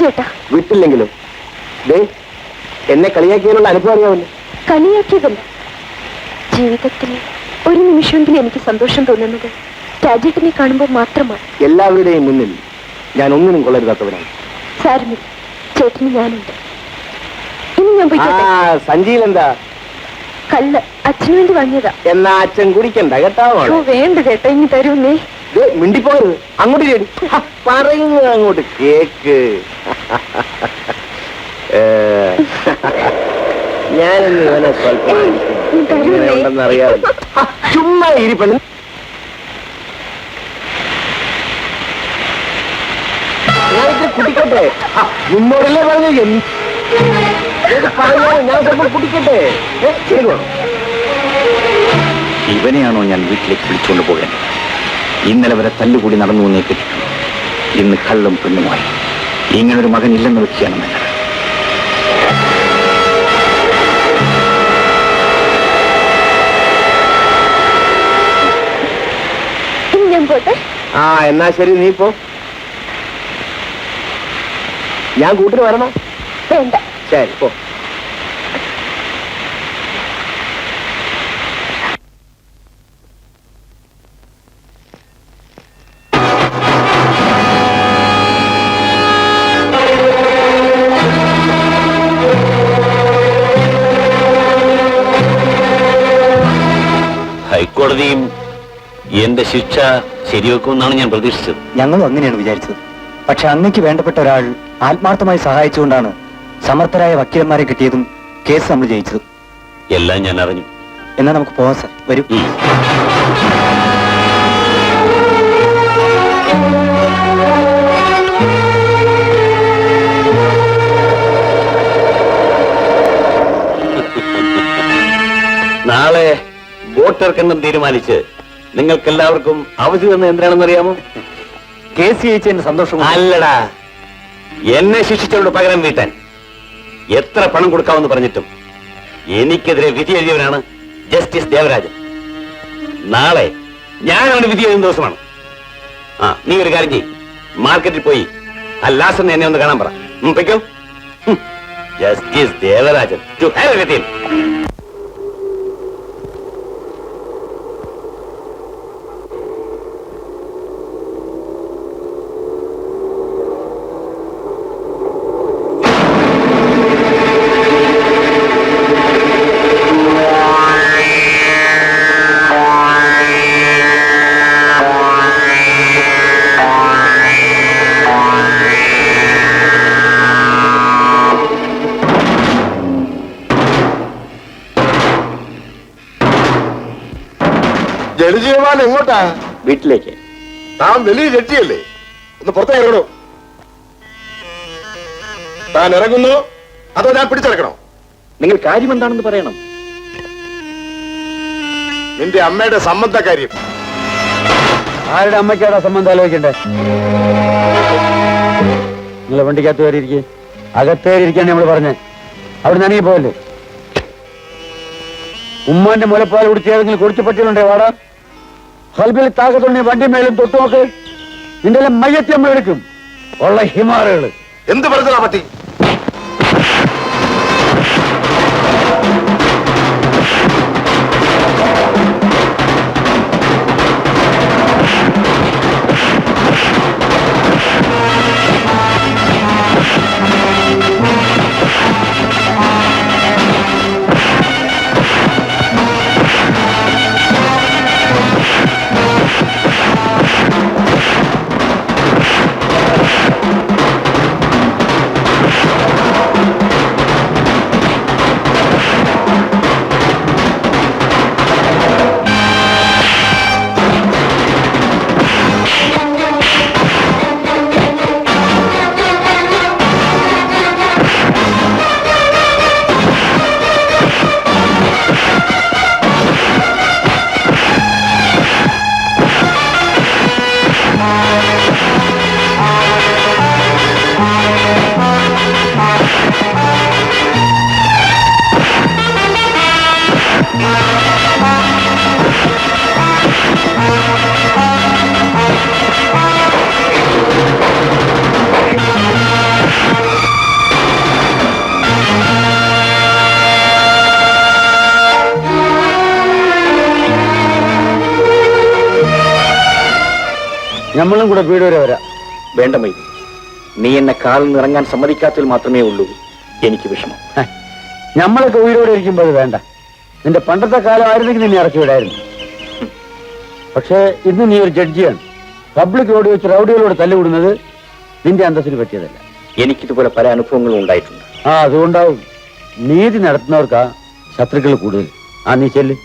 ചേട്ടാ. വിട്ടില്ലെങ്കിലും എന്നെ കളിയാക്കിയതിനുള്ള അനുഭവം അറിയാമല്ലോ. കളിയാക്കിയതല്ല, ജീവിതത്തിൽ ഒരു നിമിഷമെങ്കിലും എനിക്ക് സന്തോഷം തോന്നുന്നത് രാജേട്ടനെ കാണുമ്പോൾ മാത്രമാണ്. എല്ലാവരുടെയും മുന്നിൽ ഞാൻ ഒന്നിനും കൊള്ളരുതാത്തവനാണ്. സാരമില്ല, ചേട്ടന് ഞാനുണ്ട്. ഇനി ഞാൻ പോയി. സഞ്ചിയിൽ എന്താ? കല്ല് അച്ഛനു വേണ്ടി വാങ്ങിയതാ. എന്നാ അച്ഛൻ കുടിക്കണ്ട കേട്ടോ. വേണ്ട ചേട്ടാ, ഇനി തരുന്നേ. മിണ്ടിപ്പോയത് അങ്ങോട്ട് കേടി പറയുന്നത് അങ്ങോട്ട് കേക്ക്. ഞാനിന്ന് ഇവനെ സ്വല്പം ഉണ്ടെന്ന് അറിയാമല്ലോ. ചുമ്മാ ഇരിപ്പണ്. ഞാനിത് കുടിക്കട്ടെ. നിന്നോടല്ലേ പറഞ്ഞു പറഞ്ഞാൽ ഞാൻ സ്വല്പം കുടിക്കട്ടെ. ഇവനെയാണോ ഞാൻ വീട്ടിലേക്ക് വിളിച്ചുകൊണ്ട് പോകേണ്ടത്? ഇന്നലെ വരെ തല്ലുകൂടി നടന്നു എന്നേ കേട്ടിട്ടുണ്ട്. ഇന്ന് കള്ളും പെണ്ണുമായി. ഇങ്ങനൊരു മകൻ ഇല്ലെന്ന് വെക്കുകയാണ് നല്ലത്. എന്നാ ശരി, നീ പോ. ഞാൻ കൂട്ടിന് വരണോ? വേണ്ട. ശരി, പോ. ഹൈക്കോടതിയും എന്റെ ശിക്ഷ ശരിവെക്കുമെന്നാണ് ഞാൻ പ്രതീക്ഷിച്ചത്. ഞങ്ങളും അങ്ങനെയാണ് വിചാരിച്ചത്. പക്ഷെ അങ്ങക്ക് വേണ്ടപ്പെട്ട ഒരാൾ ആത്മാർത്ഥമായി സഹായിച്ചുകൊണ്ടാണ് സമർത്ഥരായ വക്കീലന്മാരെ കിട്ടിയതും കേസ് നമ്മൾ ജയിച്ചതും. എല്ലാം ഞാൻ അറിഞ്ഞു. എന്നാ നമുക്ക് പോവാം സാർ. വരൂ. നാളെ വോട്ടിറക്കണം തീരുമാനിച്ച് നിങ്ങൾക്കെല്ലാവർക്കും അവധി തന്ന എന്തിനാണെന്നറിയാമോ? കേസ് ജയിച്ചതിന്റെ സന്തോഷം അല്ലടാ, എന്നെ ശിക്ഷിച്ചവരുടെ പകരം വീട്ടാൻ. എത്ര പണം കൊടുക്കാമെന്ന് പറഞ്ഞിട്ടും എനിക്കെതിരെ വിധി എഴുതിയവനാണ് ജസ്റ്റിസ് ദേവരാജൻ. നാളെ ഞാൻ അവന് വിധി എഴുതുന്ന ദിവസമാണ്. നീ ഒരു കാര്യം ചെയ്യ്, മാർക്കറ്റിൽ പോയി ആ ലാസ്റ്റ് എന്നെ ഒന്ന് കാണാൻ പറ. പൊയ്ക്കോ. Justice Devarajan to have everything. ജഡ്ജിമാൻ എങ്ങോട്ടാ? വീട്ടിലേക്ക്. താൻ വലിയ ജഡ്ജിയല്ലേ, ഒന്ന് പുറത്തേക്ക് ഇറങ്ങണോ? താൻ ഇറങ്ങുന്നു അതോ ഞാൻ പിടിച്ചിറക്കണോ? നിങ്ങൾ കാര്യം എന്താണെന്ന് പറയണം. നിന്റെ അമ്മയുടെ സംബന്ധ കാര്യം. ആരുടെ അമ്മയ്ക്കാടാ സംബന്ധം ആലോചിക്കണ്ടേ? നിങ്ങൾ വണ്ടിക്കകത്ത് കയറിയിരിക്കേ. അകത്തേറിയിരിക്കാണ് നമ്മൾ പറഞ്ഞേ. അവിടെ നനങ്ങി പോയല്ലേ? ഉമ്മാന്റെ മുലപ്പാൽ കുടിച്ച് ഏതെങ്കിലും കുടിച്ചു പറ്റിയിട്ടുണ്ടേ? വാടാ, ഹൽബിൽ താക്കത്തുണ്ടെ വണ്ടി മേലും തൊട്ടു നോക്ക്. നിന്റെ എല്ലാം മയ്യത്തി അമ്മ എടുക്കും. ഉള്ള ഹിമാറുകള് എന്ത് പറഞ്ഞാ പറ്റി? നമ്മളും കൂടെ വീട് വരെ വരാം. വേണ്ട മൈതി, നീ എന്നെ കാറിൽ നിന്ന് ഇറങ്ങാൻ സമ്മതിക്കാത്തതിൽ മാത്രമേ ഉള്ളൂ എനിക്ക് വിഷമം. നമ്മളൊക്കെ ഉയരോടെ ഇരിക്കുമ്പോൾ അത് വേണ്ട. നിന്റെ പണ്ടത്തെ കാലമായിരുന്നെങ്കിൽ നിന്നെ ഇറക്കി വിടായിരുന്നു. പക്ഷേ ഇന്ന് നീ ഒരു ജഡ്ജിയാണ്. പബ്ലിക് റോഡ് വെച്ച് റൗഡികളോട് തല്ലുകൂടുന്നത് നിന്റെ അന്തസ്സിന് പറ്റിയതല്ല. എനിക്കിതുപോലെ പല അനുഭവങ്ങളും ഉണ്ടായിട്ടുണ്ട്. അതുകൊണ്ടാവും നീതി നടത്തുന്നവർക്കാ ശത്രുക്കൾ കൂടുതൽ. നീ ചെല്ല്.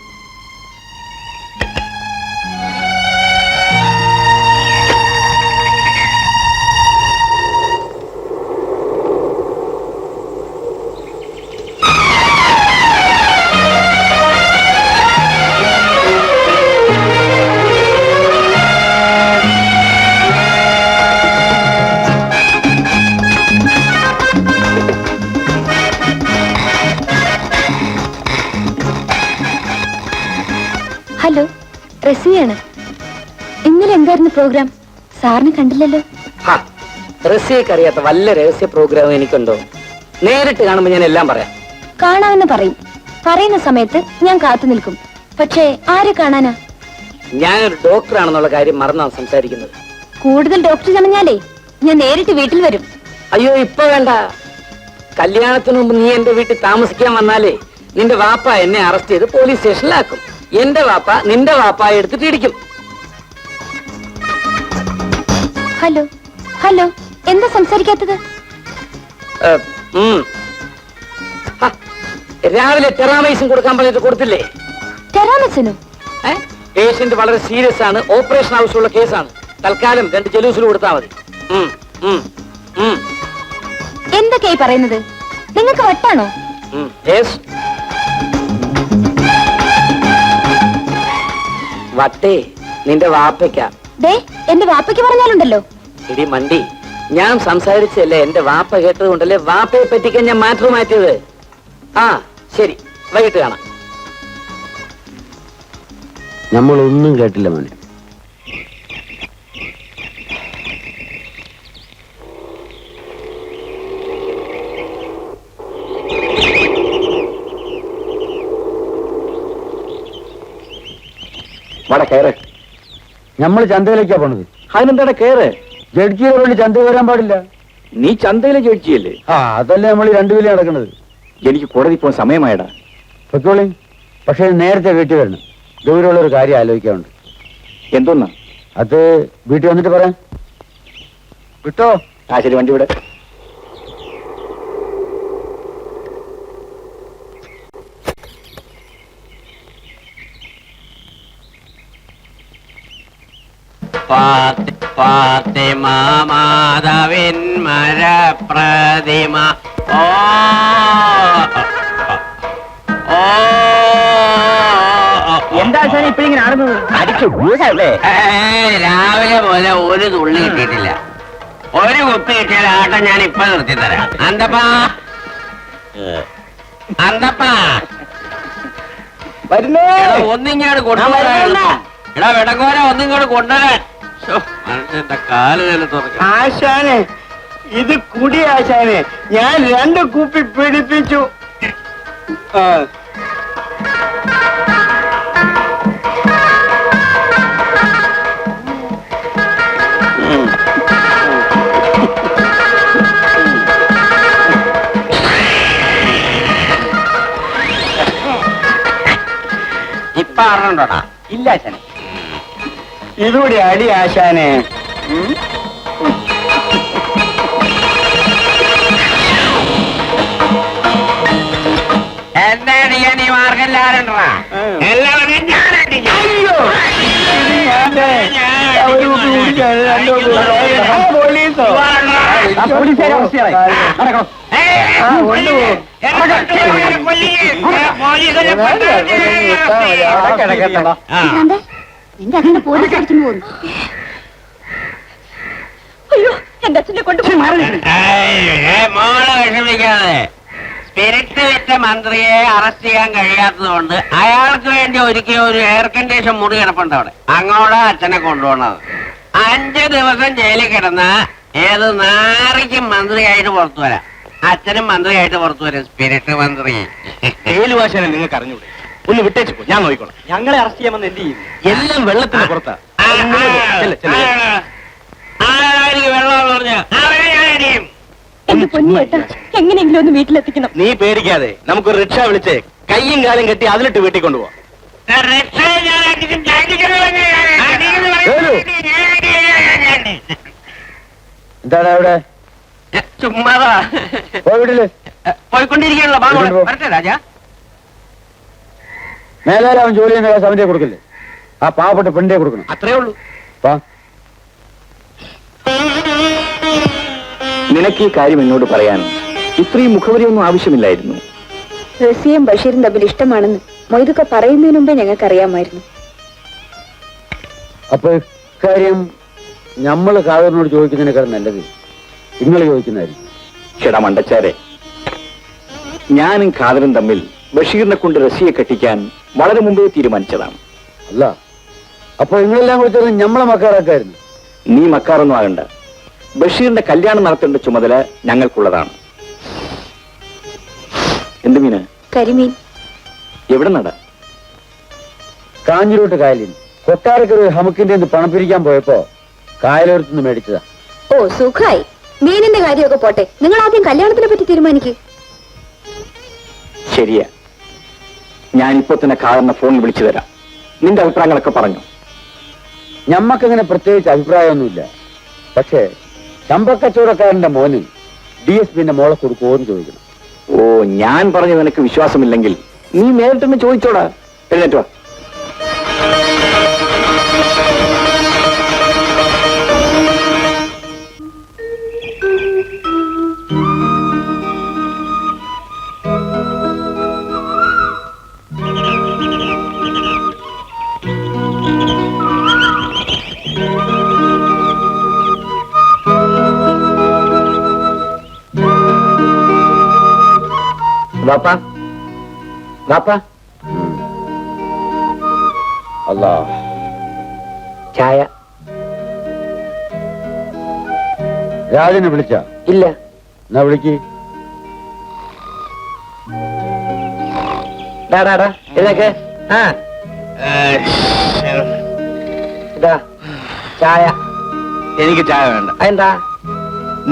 ഹലോ, റസിയാണ്. ഇന്നലെ എന്തായിരുന്നു പ്രോഗ്രാം? സാറിന് കണ്ടില്ലല്ലോ. റസിയക്ക് അറിയാത്ത വല്ല രഹസ്യ പ്രോഗ്രാം എനിക്കുണ്ടോ? നേരിട്ട് കാണുമ്പോൾ ഞാൻ എല്ലാം പറയാം. കാണാമെന്ന് പറയും. പറയുന്ന സമയത്ത് ഞാൻ കാത്തു നിൽക്കും. പക്ഷേ ആരെ കാണാനാ? ഞാനൊരു ഡോക്ടറാണെന്നുള്ള കാര്യം മറന്നാണ് സംസാരിക്കുന്നത്. കൂടുതൽ ഡോക്ടർ ചമഞ്ഞാലേ ഞാൻ നേരിട്ട് വീട്ടിൽ വരും. അയ്യോ, ഇപ്പൊ വേണ്ട. കല്യാണത്തിന് മുമ്പ് നീ എന്റെ വീട്ടിൽ താമസിക്കാൻ വന്നാലേ നിന്റെ വാപ്പ എന്നെ അറസ്റ്റ് ചെയ്ത് പോലീസ് സ്റ്റേഷനിലാക്കും. എന്റെ വാപ്പ നിന്റെ വാപ്പായ എടുത്തിട്ട് ഇടിക്കും. ഹലോ ഹലോ, എന്താ സംസാരിക്കാത്തത്? രാവിലെ ടെറാമൈസും കൊടുക്കാൻ പറഞ്ഞിട്ട് കൊടുത്തില്ലേ? ടെറാമസിനോ? പേഷ്യന്റ് വളരെ സീരിയസ് ആണ്, ഓപ്പറേഷൻ ആവശ്യമുള്ള കേസാണ്. തൽക്കാലം 2 ജലൂസിൽ കൊടുത്താൽ മതി. എന്തൊക്കെയായി പറയുന്നത്? നിങ്ങൾക്ക് വട്ടാണോ? വട്ടേ നിന്റെ വാപ്പയ്ക്ക. ദേ, എന്റെ വാപ്പയ്ക്ക് പറഞ്ഞാലുണ്ടല്ലോ. ഇടി മണ്ടി, ഞാൻ സംസാരിച്ചല്ലേ എന്റെ വാപ്പ കേട്ടത് കൊണ്ടല്ലേ വാപ്പയെ പറ്റിക്കാൻ ഞാൻ മാറ്റർ മാറ്റിയത്. ശരി, വൈകിട്ട് കാണാം. നമ്മളൊന്നും കേട്ടില്ല മോനെ. വട കയറ്. നമ്മൾ ചന്തയിലേക്കാ പോണത്. അതിനെന്താണ് കയറ്? ജഡ്ജിയുടെ വേണ്ടി ചന്ത വരാൻ പാടില്ല. നീ ചന്തയിലെ ജഡ്ജിയല്ലേ? അതല്ലേ നമ്മൾ 2 വില നടക്കുന്നത്. എനിക്ക് കോടതി പോകാൻ സമയമായടാ. പൊക്കോളി. പക്ഷെ നേരത്തെ വീട്ടിൽ വരണം. ദൂരമുള്ള ഒരു കാര്യം ആലോചിക്കാറുണ്ട്. എന്തോന്നാ? അത് വീട്ടിൽ വന്നിട്ട് പറയാം. വിട്ടോ? ശരി, വണ്ടി വിടെ. മാതാവിൻ മരപ്രതിമ. എന്താ ഇപ്പഴിങ്ങനെ ആടുന്നത്? രാവിലെ പോലെ ഒരു തുള്ളി കിട്ടിയിട്ടില്ല. ഒരു കുപ്പി കിട്ടിയാൽ ആട്ടം ഞാൻ ഇപ്പൊ നിർത്തി തരാം. അന്തപ്പാ, ഒന്നിങ്ങോട്ട് കൊണ്ടുവരാ. എടാ വെടക്കോര, ഒന്നിങ്ങോട്ട് കൊണ്ടുവരാൻ. മനുഷ്യന്റെ കാല് തന്നെ തുറക്കും. ആശാനെ, ഇത് കുടി ആശാനെ. ഞാൻ 2 കുപ്പി പിടിപ്പിച്ചു. ഇപ്പൊ അറിഞ്ഞോടാ? ഇല്ല ആശാനെ. ഇതുകൂടി അടി ആശാനെ. എന്താണ് ഞാൻ ഈ മാർഗല്ലാരണ്ടാ? എല്ലാവരും നിന്റെ അച്ഛനെ പോലീസ് അടിക്കുന്നു പോകുന്നു. അയ്യോ, എന്റെ അച്ഛനെ കൊണ്ട് മോളെ വിഷമിക്കാതെ. സ്പിരിറ്റ് വെച്ച മന്ത്രിയെ അറസ്റ്റ് ചെയ്യാൻ കഴിയാത്തതുകൊണ്ട് അയാൾക്ക് വേണ്ടി ഒരുക്കിയ ഒരു എയർ കണ്ടീഷൻ മുറി കിടപ്പുണ്ട് അവിടെ. അങ്ങോട്ട് അച്ഛനെ കൊണ്ടുപോകണത്. 5 ദിവസം ജയിലിൽ കിടന്ന ഏത് നാറിക്കും മന്ത്രിയായിട്ട് പുറത്തു വരാം. അച്ഛനും മന്ത്രിയായിട്ട് പുറത്തു വരും. സ്പിരിറ്റ് മന്ത്രി. ഏലുവാശാനെ നിങ്ങൾക്ക് അറിഞ്ഞൂടെ? ഒന്ന് വിട്ടേച്ചു, ഞാൻ നോക്കിക്കോളാം. ഞങ്ങളെ അറസ്റ്റ് ചെയ്യാമെന്ന് എന്ത് ചെയ്യും? എല്ലാം വെള്ളത്തിന് പുറത്താ. എന്റെ പൊന്നിയേട്ടാ എങ്ങനെയെങ്കിലും ഒന്ന് വീട്ടിലെത്തിക്കണം. നീ പേടിക്കാതെ നമുക്കൊരു റിക്ഷ വിളിച്ച് കയ്യും കാലും കെട്ടി അതിലിട്ട് വീട്ടിൽ കൊണ്ടുപോവാം. എന്താണ് അവിടെ ചുമ്മാതാ വീട്ടില് പോയിക്കൊണ്ടിരിക്കാനുള്ള രാജാ. മേലാൽ അവൻ ജോലി ചെയ്യുന്ന കാശ് അവന്റെ കൊടുക്കില്ലേ? ആ പാവപ്പെട്ട പെണ്ണിനെ കൊടുക്കണം. അത്രേ ഉള്ളൂ. വാ. നിനക്ക് ഈ കാര്യം എന്നോട് പറയാൻ ഇത്രയും മുഖവരിയൊന്നും ആവശ്യമില്ലായിരുന്നു. റസിയും ബഷീറും തമ്മിൽ ഇഷ്ടമാണെന്ന് മൊയ്തൊക്കെ പറയുന്നതിന് മുമ്പേ ഞങ്ങൾക്ക് അറിയാമായിരുന്നു. അപ്പൊ ഇക്കാര്യം നമ്മള് കാതറിനോട് ചോദിക്കുന്നതിനേക്കാൾ നല്ലത് നിങ്ങൾ ചോദിക്കുന്നതായിരിക്കും. ചേടാ മണ്ടച്ചാരെ, ഞാനും ഖാദറും തമ്മിൽ ബഷീറിനെ കൊണ്ട് റസിയെ കെട്ടിക്കാൻ വളരെ മുമ്പേ തീരുമാനിച്ചതാണ്. അല്ല, അപ്പൊ നിങ്ങളെല്ലാം കൂടി നമ്മളെ മക്കാറാക്കായിരുന്നു. നീ മക്കാറൊന്നും ആകണ്ട. ബഷീറിന്റെ കല്യാണം നടത്തേണ്ട ചുമതല ഞങ്ങൾക്കുള്ളതാണ്. എന്ത് മീന്? കരിമീൻ. എവിടെ നടാ? കാഞ്ഞിരോട്ട് കായലിൽ കൊട്ടാരക്കര ഹമുക്കിന്റെ പണം പിരിക്കാൻ പോയപ്പോ കായലോരത്തുനിന്ന് മേടിച്ചതാ. ഓ സുഖായി. മീനിന്റെ കാര്യമൊക്കെ പോട്ടെ, നിങ്ങൾ ആദ്യം കല്യാണത്തിനെ പറ്റി തീരുമാനിക്കേ. ശരിയാ, ഞാനിപ്പോ തന്നെ ഖാദറിനെ ഫോണിൽ വിളിച്ചു തരാം. നിന്റെ അഭിപ്രായങ്ങളൊക്കെ പറഞ്ഞു. ഞമ്മക്കങ്ങനെ പ്രത്യേകിച്ച് അഭിപ്രായമൊന്നുമില്ല. പക്ഷേ ചമ്പക്കച്ചവടക്കാരന്റെ മോന് DSPന്റെ മോളെ കൊടുക്കുമോന്ന് ചോദിക്കണം. ഓ, ഞാൻ പറഞ്ഞു നിനക്ക് വിശ്വാസമില്ലെങ്കിൽ നീ നേരിട്ടൊന്ന് ചോദിച്ചോടാ. എഴുന്നേറ്റോ. വാപ്പാ, വാപ്പാ. അല്ലാ, ചായ രാജനെ വിളിച്ച? ഇല്ല. എന്നാ വിളിക്ക്. ഇതൊക്കെ ഇതാ ചായ. എനിക്ക് ചായ വേണ്ട. എന്താ?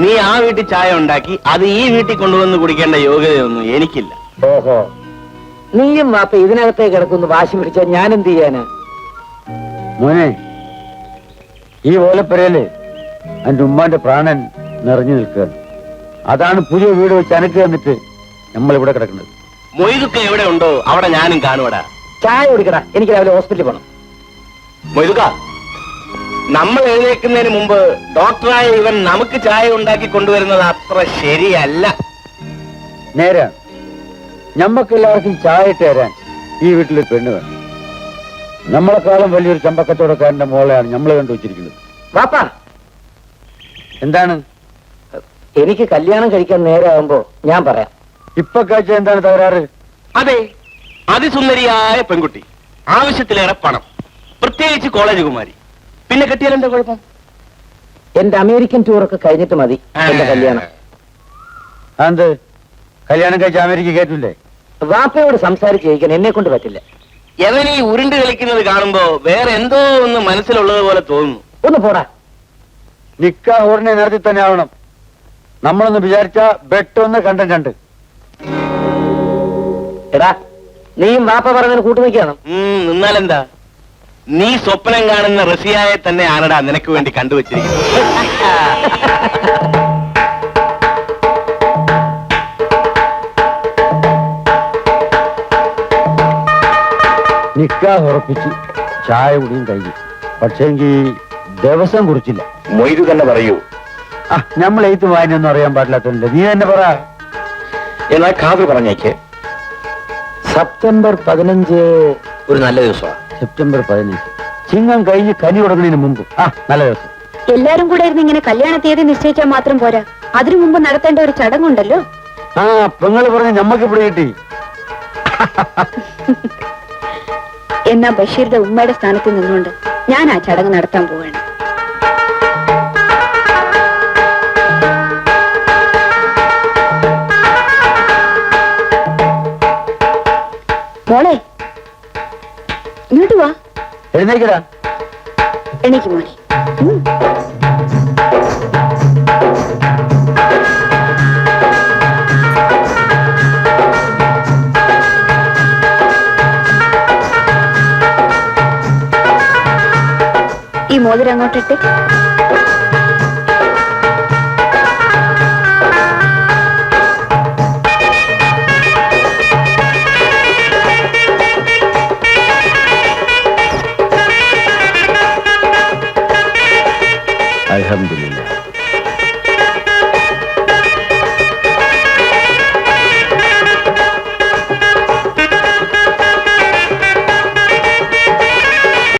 നീ ആ വീട്ടിൽ ചായ ഉണ്ടാക്കി അത് ഈ വീട്ടിൽ കൊണ്ടുവന്ന് കുടിക്കേണ്ട യോഗ്യതയൊന്നും എനിക്കില്ല. ഓഹോ, നീയും വാപ്പ ഇതിനകത്തേ കിടക്കുന്നു വാശി പിടിച്ച ഞാൻ എന്ത് ചെയ്യാന്? മോനെ, ഈ ഓലപ്പരയില് എന്റെ ഉമ്മാന്റെ പ്രാണൻ നിറഞ്ഞു നിൽക്കുകയാണ്. അതാണ് പുതിയ വീട് വെച്ച് അനക്ക് തന്നിട്ട് നമ്മളിവിടെ കിടക്കുന്നത്. മൊയ്തുക്ക എവിടെ ഉണ്ടോ അവിടെ ഞാനും കാണുവടാ. ചായ കുടിക്കടാ, എനിക്ക് രാവിലെ ഹോസ്പിറ്റലിൽ പോകണം. മൊയ്തുക്ക, നമ്മൾ എഴുന്നേൽക്കുന്നതിന് മുമ്പ് ഡോക്ടറായ ഇവൻ നമുക്ക് ചായ ഉണ്ടാക്കി കൊണ്ടുവരുന്നത് അത്ര ശരിയല്ല. നേരാണ്. ഞമ്മക്കെല്ലാവർക്കും ചായ ഇട്ട് തരാൻ ഈ വീട്ടിലൊരു പെണ്ണ് വേണം. നമ്മളെക്കാളും വലിയൊരു ചമ്പക്കച്ചവടക്കാരന്റെ മോളെയാണ് നമ്മൾ കണ്ടുവച്ചിരിക്കുന്നത്. വാപ്പാ, എന്താണ്? എനിക്ക് കല്യാണം കഴിക്കാൻ നേരമാകുമ്പോ ഞാൻ പറയാം. ഇപ്പൊ കാഴ്ച എന്താണ് തകരാറ്? അതെ, അതിസുന്ദരിയായ പെൺകുട്ടി, ആവശ്യത്തിലേറെ പണം, പ്രത്യേകിച്ച് കോളേജ് കുമാരി. പിന്നെ കെട്ടിയാൽ എന്താ കുഴപ്പം? എന്റെ അമേരിക്കൻ ടൂറൊക്കെ കഴിഞ്ഞിട്ട് മതി എന്റെ കല്യാണം. എന്ത് കല്യാണം കഴിച്ച് അമേരിക്ക കയറ്റില്ലേ? വാപ്പയോട് സംസാരിച്ച് ജയിക്കാൻ എന്നെ കൊണ്ട് പറ്റില്ല. എവൻ ഈ ഉരുണ്ട് കളിക്കുന്നത് കാണുമ്പോ വേറെ എന്തോ ഒന്ന് മനസ്സിലുള്ളത് പോലെ തോന്നുന്നു. ഒന്ന് പോടാ. നിക്കാ ഉടനെ നേരത്തെ തന്നെ ആവണം. നമ്മളൊന്ന് വിചാരിച്ച ബെട്ടൊന്ന് കണ്ടുണ്ട്. എടാ, നീയും വാപ്പ പറഞ്ഞതിന് കൂട്ടുനിൽക്കണം. നിന്നാലെന്താ? നീ സ്വപ്നം കാണുന്ന റസിയായെ തന്നെ ആണടാ നിനക്ക് വേണ്ടി കണ്ടുവച്ചിരിക്കുന്നത്. നിക്കാ ഉറപ്പിച്ച് ചായ കുടിയും കഴിഞ്ഞു. പക്ഷേങ്കി ദിവസം കുറിച്ചില്ല. മൊയ്തു തന്നെ പറയൂ. നമ്മൾ എഴുത്ത് വായനയൊന്നും അറിയാൻ പാടില്ലാത്തല്ലേ, നീ തന്നെ പറ. എന്നാൽ ഖാദർ പറഞ്ഞേക്ക്. സെപ്റ്റംബർ 15 ഒരു നല്ല ദിവസമാണ്. സെപ്റ്റംബർ 15 ചിങ്ങം കഴിഞ്ഞ് കനി കൊടുക്കുന്നതിന് മുമ്പ്. നല്ല ദിവസം. എല്ലാരും കൂടെ ഇരുന്ന് ഇങ്ങനെ കല്യാണ തീയതി നിശ്ചയിച്ചാൽ മാത്രം പോരാ, അതിനു മുമ്പ് നടത്തേണ്ട ഒരു ചടങ്ങുണ്ടല്ലോ. പെങ്ങള് പറഞ്ഞ് ഞമ്മക്ക് ഇവിടെ കിട്ടി. എന്നാ ബഷീറിന്റെ ഉമ്മയുടെ സ്ഥാനത്ത് നിന്നുകൊണ്ട് ഞാൻ ആ ചടങ്ങ് നടത്താൻ പോവാണ്. മോളെ, ഇങ്ങോട്ട് വാ. എഴുന്നേക്കടാ. എണീക്ക് മോനെ. തുടട്ടെ.